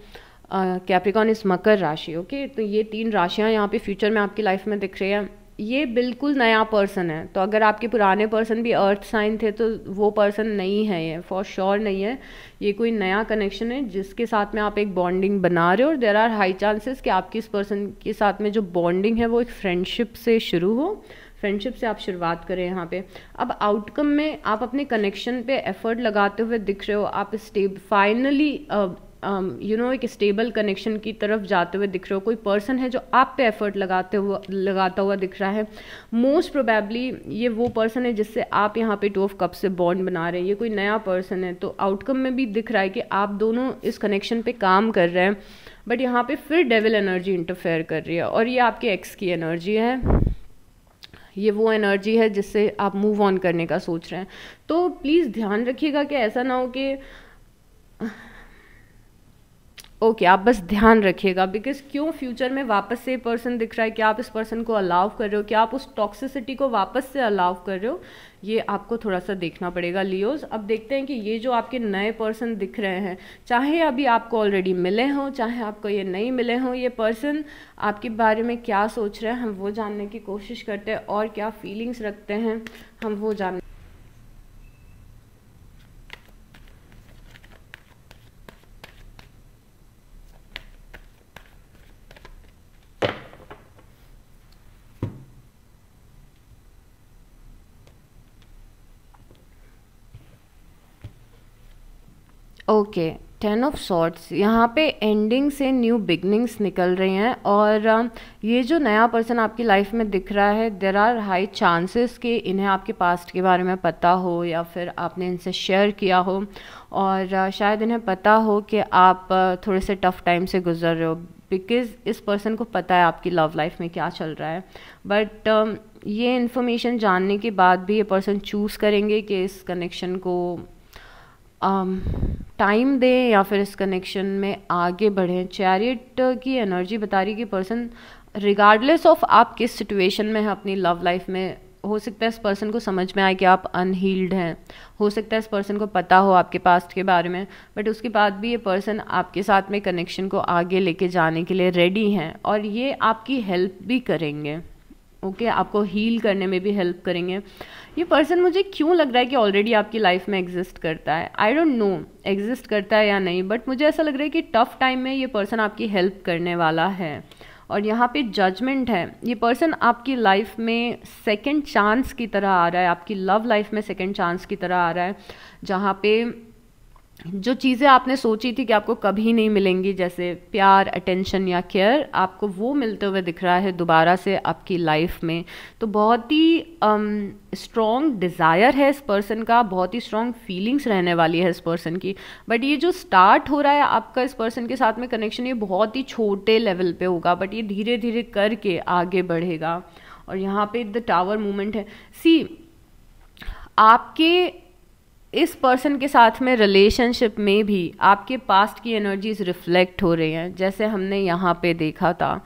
कैप्रिकॉन इस मकर राशि। ओके तो ये 3 राशियाँ यहाँ पे फ्यूचर में आपकी लाइफ में दिख रही हैं। ये बिल्कुल नया पर्सन है, तो अगर आपके पुराने पर्सन भी अर्थ साइन थे तो वो पर्सन नहीं है, ये फॉर श्योर नहीं है। ये कोई नया कनेक्शन है जिसके साथ में आप एक बॉन्डिंग बना रहे हो, और देर आर हाई चांसेस कि आपकी इस पर्सन के साथ में जो बॉन्डिंग है वो एक फ्रेंडशिप से शुरू हो, फ्रेंडशिप से आप शुरुआत करें यहाँ पे। अब आउटकम में आप अपने कनेक्शन पे एफर्ट लगाते हुए दिख रहे हो, आप फाइनली यू नो एक स्टेबल कनेक्शन की तरफ जाते हुए दिख रहे हो। कोई पर्सन है जो आप पे एफर्ट लगाता हुआ दिख रहा है। मोस्ट प्रोबेबली ये वो पर्सन है जिससे आप यहाँ पे 2 ऑफ कप से बॉन्ड बना रहे हैं, ये कोई नया पर्सन है। तो आउटकम में भी दिख रहा है कि आप दोनों इस कनेक्शन पे काम कर रहे हैं, बट यहाँ पे फिर डेविल एनर्जी इंटरफेयर कर रही है, और ये आपके एक्स की एनर्जी है। ये वो एनर्जी है जिससे आप मूव ऑन करने का सोच रहे हैं। तो प्लीज़ ध्यान रखिएगा कि ऐसा ना हो कि ओके आप बस ध्यान रखिएगा, बिकॉज क्यों फ्यूचर में वापस से पर्सन दिख रहा है कि आप इस पर्सन को अलाउ कर रहे हो, कि आप उस टॉक्सिसिटी को वापस से अलाउ कर रहे हो, ये आपको थोड़ा सा देखना पड़ेगा लियोज। अब देखते हैं कि ये जो आपके नए पर्सन दिख रहे हैं, चाहे अभी आपको ऑलरेडी मिले हों, चाहे आपको ये नहीं मिले हों, ये पर्सन आपके बारे में क्या सोच रहे हैं हम वो जानने की कोशिश करते हैं, और क्या फीलिंग्स रखते हैं हम वो जानने। ओके 10 ऑफ सॉर्ट्स, यहाँ पे एंडिंग से न्यू बिगनिंग्स निकल रही हैं, और ये जो नया पर्सन आपकी लाइफ में दिख रहा है, देर आर हाई चांसेस कि इन्हें आपके पास्ट के बारे में पता हो, या फिर आपने इनसे शेयर किया हो, और शायद इन्हें पता हो कि आप थोड़े से टफ टाइम से गुजर रहे हो, बिकॉज़ इस पर्सन को पता है आपकी लव लाइफ में क्या चल रहा है। बट ये इन्फॉर्मेशन जानने के बाद भी ये पर्सन चूज़ करेंगे कि इस कनेक्शन को टाइम दें या फिर इस कनेक्शन में आगे बढ़ें। चैरियट की एनर्जी बता रही कि पर्सन रिगार्डलेस ऑफ आप किस सिचुएशन में हैं अपनी लव लाइफ में, हो सकता है इस पर्सन को समझ में आए कि आप अनहील्ड हैं, हो सकता है इस पर्सन को पता हो आपके पास्ट के बारे में, बट उसके बाद भी ये पर्सन आपके साथ में कनेक्शन को आगे लेके जाने के लिए रेडी हैं, और ये आपकी हेल्प भी करेंगे। ओके आपको हील करने में भी हेल्प करेंगे। ये पर्सन मुझे क्यों लग रहा है कि ऑलरेडी आपकी लाइफ में एग्जिस्ट करता है, आई डोंट नो एग्जिस्ट करता है या नहीं, बट मुझे ऐसा लग रहा है कि टफ टाइम में ये पर्सन आपकी हेल्प करने वाला है। और यहाँ पे जजमेंट है, ये पर्सन आपकी लाइफ में सेकंड चांस की तरह आ रहा है, आपकी लव लाइफ में सेकंड चांस की तरह आ रहा है, जहाँ पे जो चीज़ें आपने सोची थी कि आपको कभी नहीं मिलेंगी, जैसे प्यार, अटेंशन या केयर, आपको वो मिलते हुए दिख रहा है दोबारा से आपकी लाइफ में। तो बहुत ही स्ट्रॉन्ग डिज़ायर है इस पर्सन का, बहुत ही स्ट्रॉन्ग फीलिंग्स रहने वाली है इस पर्सन की। बट ये जो स्टार्ट हो रहा है आपका इस पर्सन के साथ में कनेक्शन, ये बहुत ही छोटे लेवल पे होगा, बट ये धीरे धीरे करके आगे बढ़ेगा। और यहाँ पे द टावर मूवमेंट है। सी आपके इस पर्सन के साथ में रिलेशनशिप में भी आपके पास्ट की एनर्जीज रिफ्लेक्ट हो रही हैं, जैसे हमने यहाँ पे देखा था।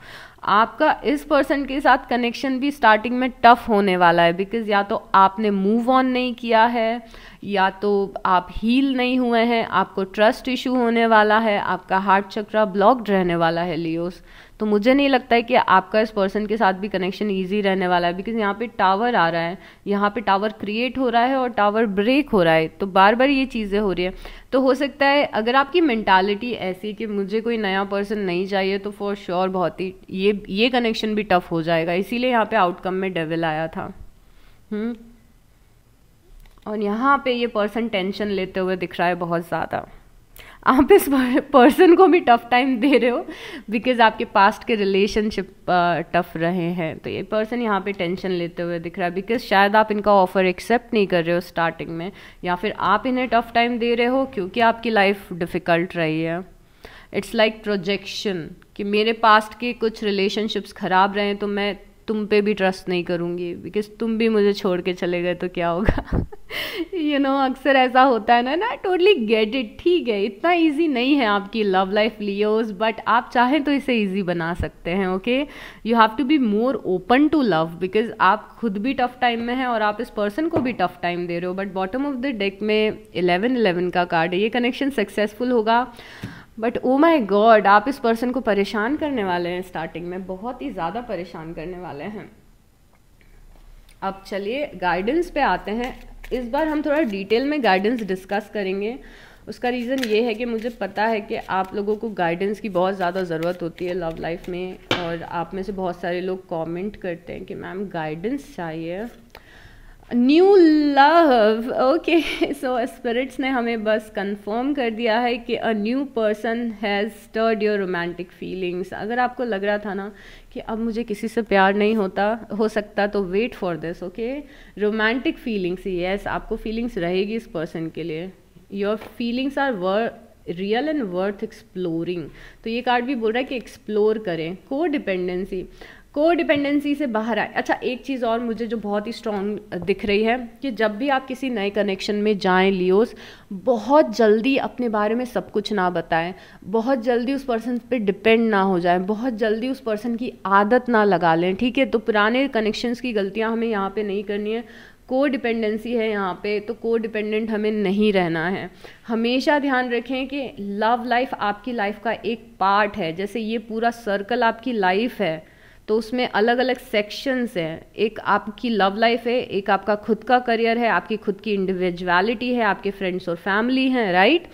आपका इस पर्सन के साथ कनेक्शन भी स्टार्टिंग में टफ होने वाला है, बिकॉज या तो आपने मूव ऑन नहीं किया है, या तो आप हील नहीं हुए हैं, आपको ट्रस्ट इशू होने वाला है, आपका हार्ट चक्रा ब्लॉक्ड रहने वाला है लियोस। तो मुझे नहीं लगता है कि आपका इस पर्सन के साथ भी कनेक्शन इजी रहने वाला है, बिकॉज यहाँ पे टावर आ रहा है, यहाँ पे टावर क्रिएट हो रहा है और टावर ब्रेक हो रहा है, तो बार बार ये चीज़ें हो रही है। तो हो सकता है अगर आपकी मेंटालिटी ऐसी कि मुझे कोई नया पर्सन नहीं चाहिए, तो फॉर श्योर बहुत ही ये कनेक्शन भी टफ हो जाएगा। इसीलिए यहाँ पे आउटकम में डेविल आया था। और यहाँ पे ये पर्सन टेंशन लेते हुए दिख रहा है बहुत ज़्यादा। आप इस पर्सन को भी टफ टाइम दे रहे हो बिकॉज आपके पास्ट के रिलेशनशिप टफ रहे हैं। तो ये पर्सन यहाँ पे टेंशन लेते हुए दिख रहा है बिकॉज शायद आप इनका ऑफर एक्सेप्ट नहीं कर रहे हो स्टार्टिंग में, या फिर आप इन्हें टफ टाइम दे रहे हो क्योंकि आपकी लाइफ डिफ़िकल्ट रही है। इट्स लाइक प्रोजेक्शन कि मेरे पास्ट के कुछ रिलेशनशिप्स ख़राब रहे हैं तो मैं तुम पे भी ट्रस्ट नहीं करूँगी बिकॉज तुम भी मुझे छोड़ के चले गए तो क्या होगा। यू नो अक्सर ऐसा होता है ना टोटली गेट इट। ठीक है, इतना इजी नहीं है आपकी लव लाइफ लियोज, बट आप चाहें तो इसे इजी बना सकते हैं। Okay, you have to be more open to love because आप खुद भी टफ टाइम में हैं और आप इस पर्सन को भी टफ टाइम दे रहे हो। But bottom of the deck में 11-11 का कार्ड है। ये कनेक्शन सक्सेसफुल होगा, बट ओ माई गॉड आप इस पर्सन को परेशान करने वाले हैं स्टार्टिंग में, बहुत ही ज़्यादा परेशान करने वाले हैं। अब चलिए गाइडेंस पे आते हैं। इस बार हम थोड़ा डिटेल में गाइडेंस डिस्कस करेंगे। उसका रीज़न ये है कि मुझे पता है कि आप लोगों को गाइडेंस की बहुत ज़्यादा ज़रूरत होती है लव लाइफ में, और आप में से बहुत सारे लोग कमेंट करते हैं कि मैम गाइडेंस चाहिए। New love, okay, so spirits ने हमें बस कंफर्म कर दिया है कि a new person has stirred your romantic feelings. अगर आपको लग रहा था ना कि अब मुझे किसी से प्यार नहीं हो सकता तो wait for this. Okay, romantic feelings, yes आपको फीलिंग्स रहेगी इस पर्सन के लिए। Your feelings are real and worth exploring. तो ये कार्ड भी बोल रहा है कि एक्सप्लोर करें। को डिपेंडेंसी से बाहर आए। अच्छा, एक चीज़ और मुझे जो बहुत ही स्ट्रॉन्ग दिख रही है कि जब भी आप किसी नए कनेक्शन में जाएं लियोस, बहुत जल्दी अपने बारे में सब कुछ ना बताएं, बहुत जल्दी उस पर्सन पे डिपेंड ना हो जाएं, बहुत जल्दी उस पर्सन की आदत ना लगा लें। ठीक है, तो पुराने कनेक्शंस की गलतियां हमें यहाँ पे नहीं करनी है। को डिपेंडेंसी है यहाँ पे, तो को डिपेंडेंट हमें नहीं रहना है। हमेशा ध्यान रखें कि लव लाइफ आपकी लाइफ का एक पार्ट है। जैसे ये पूरा सर्कल आपकी लाइफ है तो उसमें अलग अलग सेक्शंस हैं। एक आपकी लव लाइफ है, एक आपका खुद का करियर है, आपकी खुद की इंडिविजुअलिटी है, आपके फ्रेंड्स और फैमिली हैं, राइट।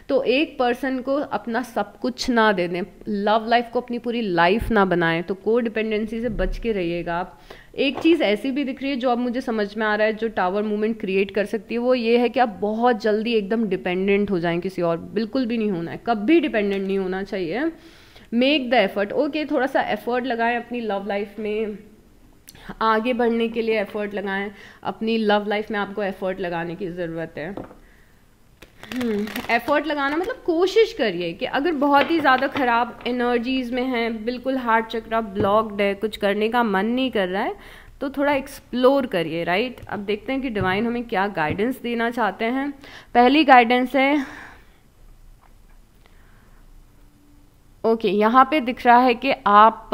तो एक पर्सन को अपना सब कुछ ना दे दें, लव लाइफ को अपनी पूरी लाइफ ना बनाएं। तो को डिपेंडेंसी से बच के रहिएगा आप। एक चीज़ ऐसी भी दिख रही है जो अब मुझे समझ में आ रहा है, जो टावर मूवमेंट क्रिएट कर सकती है, वो ये है कि आप बहुत जल्दी एकदम डिपेंडेंट हो जाएं किसी और। बिल्कुल भी नहीं होना है, कभी डिपेंडेंट नहीं होना चाहिए। Make the effort. ओके, थोड़ा सा एफर्ट लगाएं अपनी लव लाइफ में, आगे बढ़ने के लिए एफर्ट लगाएं। अपनी लव लाइफ में आपको एफर्ट लगाने की ज़रूरत है। एफर्ट लगाना मतलब कोशिश करिए कि अगर बहुत ही ज़्यादा ख़राब एनर्जीज़ में हैं, बिल्कुल हार्ट चक्रा ब्लॉक्ड है, कुछ करने का मन नहीं कर रहा है, तो थोड़ा एक्सप्लोर करिए, राइट। अब देखते हैं कि डिवाइन हमें क्या गाइडेंस देना चाहते हैं। पहली गाइडेंस है ओके, यहाँ पे दिख रहा है कि आप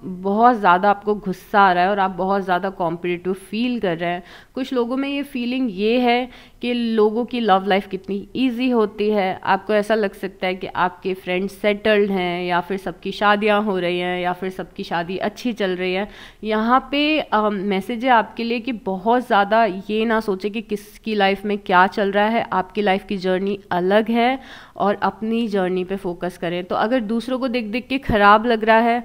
बहुत ज़्यादा आपको गुस्सा आ रहा है और आप बहुत ज़्यादा कॉम्पिटिटिव फील कर रहे हैं। कुछ लोगों में ये फीलिंग ये है कि लोगों की लव लाइफ कितनी इजी होती है। आपको ऐसा लग सकता है कि आपके फ्रेंड्स सेटल्ड हैं, या फिर सबकी शादियाँ हो रही हैं, या फिर सबकी शादी अच्छी चल रही है। यहाँ पे मैसेज है आपके लिए कि बहुत ज़्यादा ये ना सोचे कि किसकी लाइफ में क्या चल रहा है। आपकी लाइफ की जर्नी अलग है और अपनी जर्नी पे फोकस करें। तो अगर दूसरों को देख देख के ख़राब लग रहा है,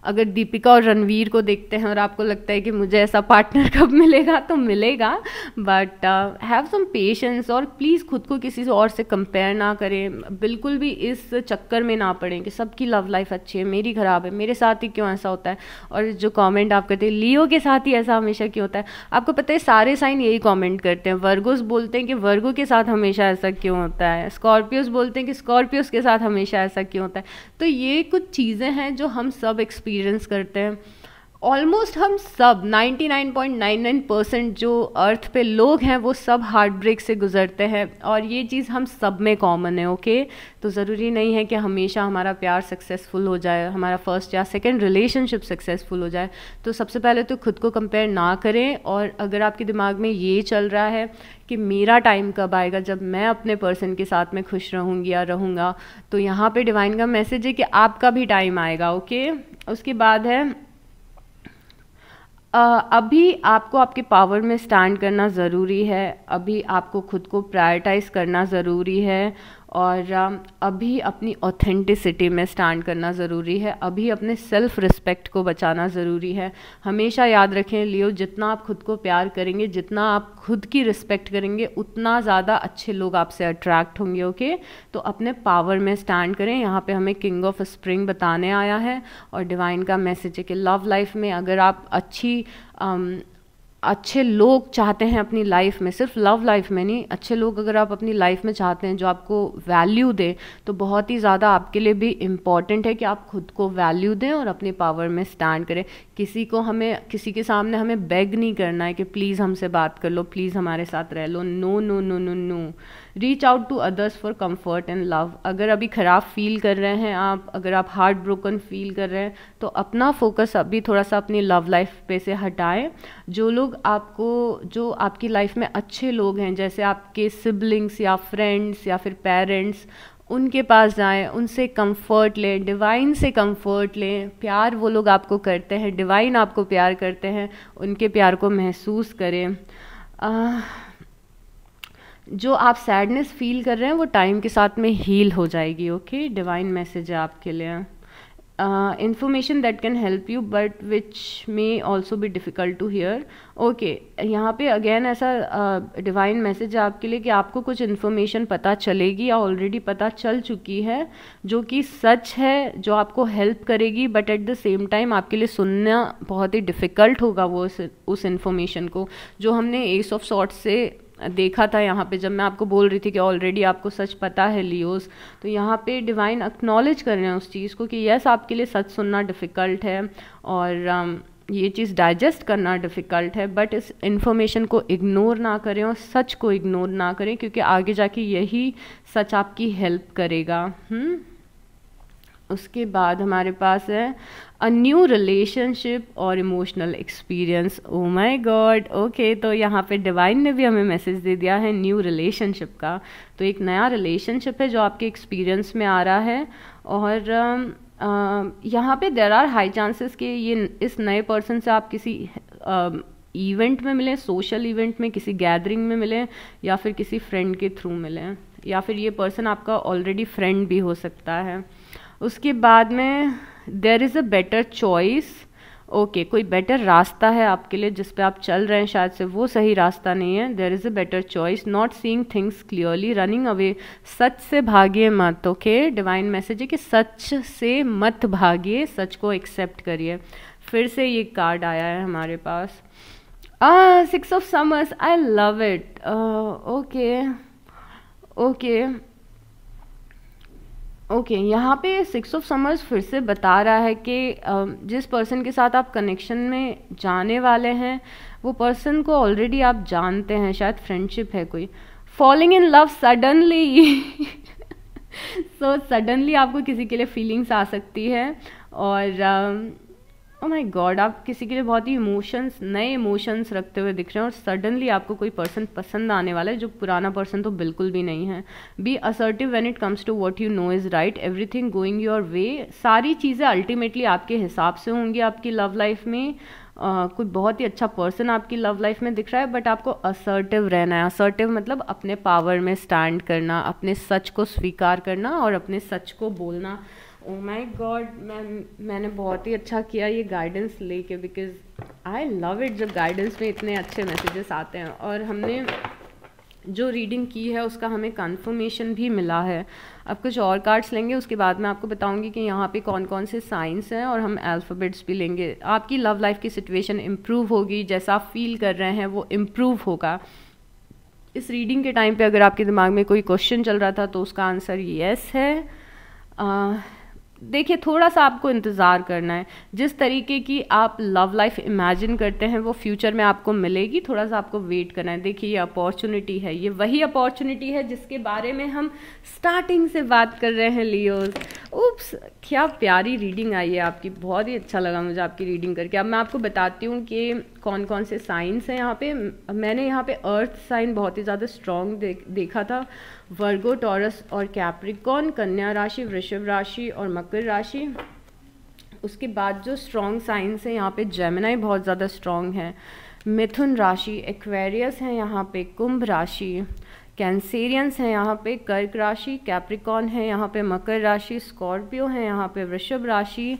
अगर दीपिका और रणवीर को देखते हैं और आपको लगता है कि मुझे ऐसा पार्टनर कब मिलेगा, तो मिलेगा, बट हैव सम पेशेंस। और प्लीज़ खुद को किसी से और से कंपेयर ना करें, बिल्कुल भी इस चक्कर में ना पड़ें कि सबकी लव लाइफ अच्छी है, मेरी ख़राब है, मेरे साथ ही क्यों ऐसा होता है। और जो कमेंट आप करते हैं लियो के साथ ही ऐसा हमेशा क्यों होता है, आपको पता है सारे साइन यही कमेंट करते हैं। वर्गोस बोलते हैं कि वर्गो के साथ हमेशा ऐसा क्यों होता है, स्कॉर्पियोस बोलते हैं कि स्कॉर्पियोस के साथ हमेशा ऐसा क्यों होता है। तो ये कुछ चीज़ें हैं जो हम सब एक्सपीरियंस करते हैं। ऑलमोस्ट हम सब 99.99% जो अर्थ पे लोग हैं वो सब हार्ट ब्रेक से गुजरते हैं, और ये चीज़ हम सब में कॉमन है। ओके, तो ज़रूरी नहीं है कि हमेशा हमारा प्यार सक्सेसफुल हो जाए, हमारा फर्स्ट या सेकंड रिलेशनशिप सक्सेसफुल हो जाए। तो सबसे पहले तो खुद को कंपेयर ना करें। और अगर आपके दिमाग में ये चल रहा है कि मेरा टाइम कब आएगा जब मैं अपने पर्सन के साथ में खुश रहूँगी या रहूँगा, तो यहाँ पे डिवाइन का मैसेज है कि आपका भी टाइम आएगा। ओके, उसके बाद है अभी आपको आपके पावर में स्टैंड करना ज़रूरी है। अभी आपको खुद को प्रायोरिटाइज करना ज़रूरी है, और अभी अपनी ऑथेंटिसिटी में स्टैंड करना ज़रूरी है, अभी अपने सेल्फ रिस्पेक्ट को बचाना ज़रूरी है। हमेशा याद रखें लियो, जितना आप खुद को प्यार करेंगे, जितना आप खुद की रिस्पेक्ट करेंगे, उतना ज़्यादा अच्छे लोग आपसे अट्रैक्ट होंगे। ओके, तो अपने पावर में स्टैंड करें। यहाँ पे हमें किंग ऑफ स्प्रिंग बताने आया है और डिवाइन का मैसेज है कि लव लाइफ में अगर आप अच्छे लोग चाहते हैं अपनी लाइफ में, सिर्फ लव लाइफ में नहीं, अच्छे लोग अगर आप अपनी लाइफ में चाहते हैं जो आपको वैल्यू दें, तो बहुत ही ज़्यादा आपके लिए भी इम्पॉर्टेंट है कि आप खुद को वैल्यू दें और अपने पावर में स्टैंड करें। किसी के सामने हमें बेग नहीं करना है कि प्लीज़ हमसे बात कर लो, प्लीज़ हमारे साथ रह लो। No no no no no. Reach out to others for comfort and love. अगर अभी ख़राब फील कर रहे हैं आप, अगर आप हार्ट ब्रोकन फील कर रहे हैं, तो अपना फोकस अभी थोड़ा सा अपनी लव लाइफ पे से हटाएं। जो आपकी लाइफ में अच्छे लोग हैं, जैसे आपके सिबलिंग्स या फ्रेंड्स या फिर पेरेंट्स, उनके पास जाएं, उनसे कंफर्ट लें, डिवाइन से कंफर्ट लें। प्यार वो लोग आपको करते हैं, डिवाइन आपको प्यार करते हैं, उनके प्यार को महसूस करें। जो आप सैडनेस फील कर रहे हैं वो टाइम के साथ में हील हो जाएगी। ओके, डिवाइन मैसेज है आपके लिए। information that can help you but which may also be difficult to hear. Okay, यहाँ पे अगेन ऐसा डिवाइन मैसेज है आपके लिए कि आपको कुछ इन्फॉर्मेशन पता चलेगी या ऑलरेडी पता चल चुकी है जो कि सच है, जो आपको हेल्प करेगी, but at the same time आपके लिए सुनना बहुत ही डिफ़िकल्ट होगा वो उस इन्फॉर्मेशन को, जो हमने एस ऑफ सॉर्ट्स से देखा था यहाँ पे, जब मैं आपको बोल रही थी कि ऑलरेडी आपको सच पता है लियोस। तो यहाँ पे डिवाइन एक्नॉलेज कर रहे हैं उस चीज़ को कि यस, आपके लिए सच सुनना डिफ़िकल्ट है और ये चीज़ डाइजेस्ट करना डिफ़िकल्ट है, बट इस इन्फॉर्मेशन को इग्नोर ना करें और सच को इग्नोर ना करें, क्योंकि आगे जाके यही सच आपकी हेल्प करेगा। उसके बाद हमारे पास है अ न्यू रिलेशनशिप और emotional experience. Oh my God, okay, तो यहाँ पे डिवाइन ने भी हमें मैसेज दे दिया है न्यू रिलेशनशिप का। तो एक नया रिलेशनशिप है जो आपके एक्सपीरियंस में आ रहा है और यहाँ पे देयर आर हाई चांसेस कि ये इस नए पर्सन से आप किसी इवेंट में मिलें, सोशल इवेंट में, किसी गैदरिंग में मिलें, या फिर किसी फ्रेंड के थ्रू मिलें, या फिर ये पर्सन आपका ऑलरेडी फ्रेंड भी हो सकता है। उसके बाद में there is a better choice. Okay, कोई बेटर रास्ता है आपके लिए जिस पे आप चल रहे हैं, शायद से वो सही रास्ता नहीं है। There is a better choice, not seeing things clearly, running away. सच से भागिए मत। ओके, डिवाइन मैसेज है कि सच से मत भागिए, सच को एक्सेप्ट करिए। फिर से ये कार्ड आया है हमारे पास, 6 of summers. I love it. Okay, यहाँ पे 6 ऑफ समर्स फिर से बता रहा है कि जिस पर्सन के साथ आप कनेक्शन में जाने वाले हैं, वो पर्सन को ऑलरेडी आप जानते हैं, शायद फ्रेंडशिप है कोई। Falling in love suddenly. So suddenly आपको किसी के लिए फीलिंग्स आ सकती है और ओ माय गॉड, आप किसी के लिए बहुत ही नए इमोशंस रखते हुए दिख रहे हैं और सडनली आपको कोई पर्सन पसंद आने वाला है, जो पुराना पर्सन तो बिल्कुल भी नहीं है। Be assertive when it comes to what you know is right, everything going your way. सारी चीज़ें अल्टीमेटली आपके हिसाब से होंगी आपकी लव लाइफ में। कोई बहुत ही अच्छा पर्सन आपकी लव लाइफ में दिख रहा है, बट आपको असर्टिव रहना है। असर्टिव मतलब अपने पावर में स्टैंड करना, अपने सच को स्वीकार करना और अपने सच को बोलना। ओ माय गॉड, मैंने बहुत ही अच्छा किया ये गाइडेंस लेके, बिकॉज आई लव इट जब गाइडेंस में इतने अच्छे मैसेजेस आते हैं। और हमने जो रीडिंग की है उसका हमें कंफर्मेशन भी मिला है। अब कुछ और कार्ड्स लेंगे, उसके बाद मैं आपको बताऊंगी कि यहाँ पे कौन कौन से साइंस हैं, और हम अल्फ़ाबेट्स भी लेंगे। आपकी लव लाइफ की सिचुएशन इम्प्रूव होगी, जैसा आप फील कर रहे हैं वो इम्प्रूव होगा। इस रीडिंग के टाइम पे अगर आपके दिमाग में कोई क्वेश्चन चल रहा था तो उसका आंसर येस है। देखिए, थोड़ा सा आपको इंतज़ार करना है। जिस तरीके की आप लव लाइफ इमेजिन करते हैं वो फ्यूचर में आपको मिलेगी, थोड़ा सा आपको वेट करना है। देखिए, ये अपॉर्चुनिटी है, ये वही अपॉर्चुनिटी है जिसके बारे में हम स्टार्टिंग से बात कर रहे हैं लियोस। उप्स, क्या प्यारी रीडिंग आई है आपकी, बहुत ही अच्छा लगा मुझे आपकी रीडिंग करके। अब मैं आपको बताती हूँ कि कौन कौन से साइंस हैं यहाँ पे। मैंने यहाँ पे अर्थ साइन बहुत ही ज़्यादा स्ट्रॉन्ग देखा था, वर्गो, टॉरस और कैप्रिकॉर्न, कन्या राशि, वृषभ राशि और मकर राशि। उसके बाद जो स्ट्रॉन्ग साइंस है यहाँ पे जेमिनी बहुत ज़्यादा स्ट्रॉन्ग है, मिथुन राशि, एक्वेरियस है यहाँ पे, कुंभ राशि, कैंसेरियंस हैं यहाँ पे कर्क राशि, कैप्रिकॉन है यहाँ पे मकर राशि, स्कॉर्पियो है यहाँ पे वृषभ राशि,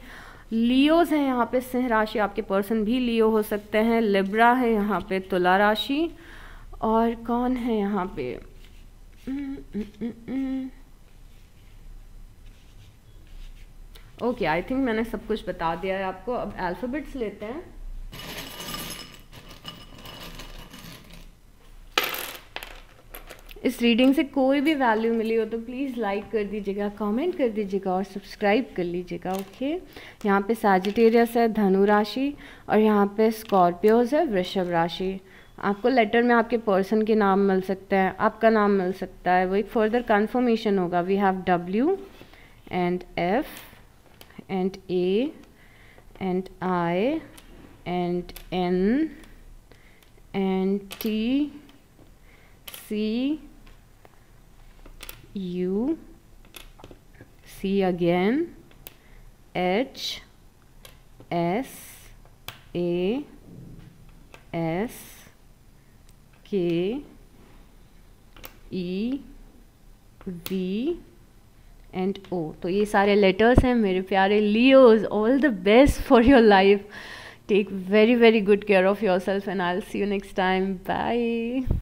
लियोज हैं यहाँ पे सिंह राशि, आपके पर्सन भी लियो हो सकते हैं, लिब्रा है यहाँ पे तुला राशि, और कौन है यहाँ पे ओके, आई थिंक मैंने सब कुछ बता दिया है आपको। अब अल्फ़ाबेट्स लेते हैं। इस रीडिंग से कोई भी वैल्यू मिली हो तो प्लीज़ लाइक कर दीजिएगा, कमेंट कर दीजिएगा और सब्सक्राइब कर लीजिएगा। ओके, यहाँ पे सैजिटेरियस है धनु राशि, और यहाँ पे स्कॉर्पियोज है वृषभ राशि। आपको लेटर में आपके पर्सन के नाम मिल सकते हैं, आपका नाम मिल सकता है, वो एक फर्दर कंफर्मेशन होगा। We have W and F and A and I and N and T, C, U, C again, H, S, A, S, K, E, V and O। तो ये सारे लेटर्स हैं मेरे प्यारे Leos. All the best for your life. Take very very good care of yourself and I will see you next time. Bye.